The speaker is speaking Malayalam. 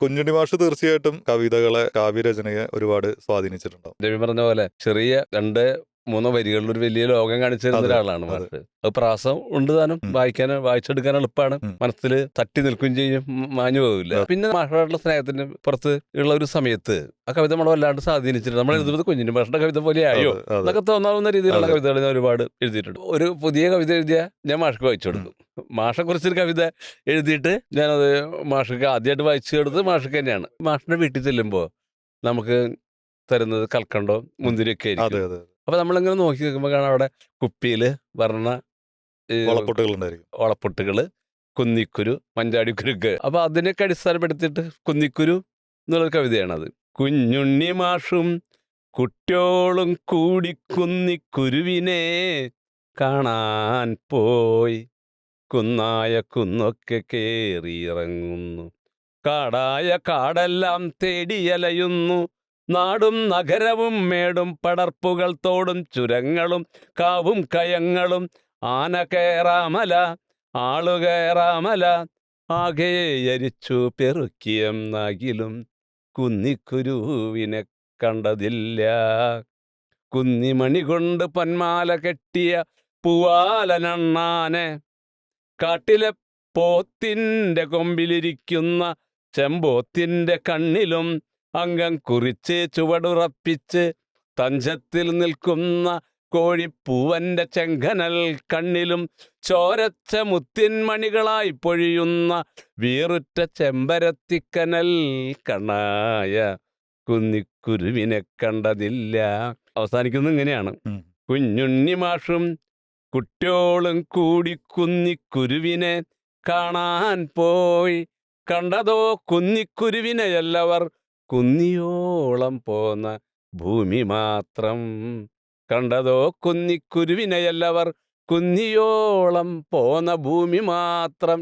കുഞ്ഞുണ്ണി മാഷ് തീർച്ചയായിട്ടും കവിതകളെ, കാവ്യരചനയെ ഒരുപാട് സ്വാധീനിച്ചിട്ടുണ്ടാവും. രവി പറഞ്ഞ പോലെ ചെറിയ 2-3 വരികളിൽ ഒരു വലിയ ലോകം കാണിച്ചു തരുന്ന അതെ, ഒരാളാണ് അതെ. മാഷ്. അത് പ്രാസം ഉണ്ട് താനും, ഉം. വായിച്ചെടുക്കാൻ എളുപ്പമാണ്, ഉം. മനസ്സിൽ തട്ടി നിൽക്കുകയും ചെയ്യും, മാഞ്ഞു പോകില്ല. അതെ. പിന്നെ മാഷോടുള്ള സ്നേഹത്തിന് പുറത്ത് ഉള്ള ഒരു സമയത്ത് ആ കവിത നമ്മളെ വല്ലാണ്ട് സ്വാധീനിച്ചിട്ടുണ്ട്. നമ്മൾ ഉം. എഴുതുന്നത് കുഞ്ഞിന് മാഷിന്റെ കവിത പോലെ ആയോ അതെ, അതെ, എന്നൊക്കെ തോന്നാവുന്ന രീതിയിലുള്ള അതെ. കവിതകൾ ഞാൻ ഒരുപാട് എഴുതിയിട്ടുണ്ട്. ഒരു പുതിയ കവിത എഴുതിയ ഞാൻ മാഷ്ക്ക് വായിച്ചു ഉം. കൊടുക്കും. മാഷെ കുറിച്ചൊരു കവിത എഴുതിയിട്ട് ഞാനത് മാഷ്ക്ക് ആദ്യമായിട്ട് വായിച്ചു കൊടുത്തത് മാഷ്ക്ക് തന്നെയാണ്. മാഷിന്റെ വീട്ടിൽ ചെല്ലുമ്പോൾ നമുക്ക് തരുന്നത് കൽക്കണ്ടോ ഉം. മുന്തിരിയൊക്കെ അതെ, ആയിരിക്കും. അതെ. അപ്പൊ നമ്മളിങ്ങനെ നോക്കി നിൽക്കുമ്പോൾ കാണാം അവിടെ കുപ്പിയിൽ വർണ്ണ വളപ്പൊട്ടുകളുണ്ടായിരിക്കും. ഓളപ്പൊട്ടുകള്, കുന്നിക്കുരു, മഞ്ചാടിക്കുരുക്ക്. അപ്പൊ അതിനൊക്കെ അടിസ്ഥാനപ്പെടുത്തിയിട്ട് കുന്നിക്കുരു എന്നുള്ളൊരു കവിതയാണത്. കുഞ്ഞുണ്ണി മാഷും കുട്യോളും കൂടി കുന്നിക്കുരുവിനെ കാണാൻ പോയി, കുന്നായ കുന്നൊക്കെ കേറിയിറങ്ങുന്നു, കാടായ കാടെല്ലാം തേടിയലയുന്നു, നാടും നഗരവും മേടും പടർപ്പുകൾ തോടും ചുരങ്ങളും കാവും കയങ്ങളും, ആന കയറാമല ആളുകയറാമല, ആകെ യരിച്ചു പെറുക്കിയെന്നാകിലും കുന്നിക്കുരുവിനെ കണ്ടതില്ല. കുന്നിമണി കൊണ്ട് പൊന്മാല കെട്ടിയ പൂവാലനണ്ണാനെ, കാട്ടിലെ പോത്തിന്റെ കൊമ്പിലിരിക്കുന്ന ചെമ്പോത്തിന്റെ കണ്ണിലും അംഗം കുറിച്ച് ചുവടുറപ്പിച്ച് തഞ്ചത്തിൽ നിൽക്കുന്ന കോഴിപ്പൂവന്റെ ചെങ്കനൽ കണ്ണിലും ചോരച്ച മുത്തിൻമണികളായി പൊഴിയുന്ന വീറുറ്റ ചെമ്പരത്തിക്കനൽ കണ്ണായ കുന്നിക്കുരുവിനെ കണ്ടതില്ല. അവസാനിക്കുന്നത് ഇങ്ങനെയാണ്. ഉം. കുഞ്ഞുണ്ണി മാഷും കുട്യോളും കൂടി കുന്നിക്കുരുവിനെ കാണാൻ പോയി, കണ്ടതോ കുന്നിക്കുരുവിനെയല്ലവർ കുന്നിയോളം പോന്ന ഭൂമി മാത്രം. കണ്ടതോ കുന്നിക്കുരുവിനെയല്ലവർ കുന്നിയോളം പോന്ന ഭൂമി മാത്രം.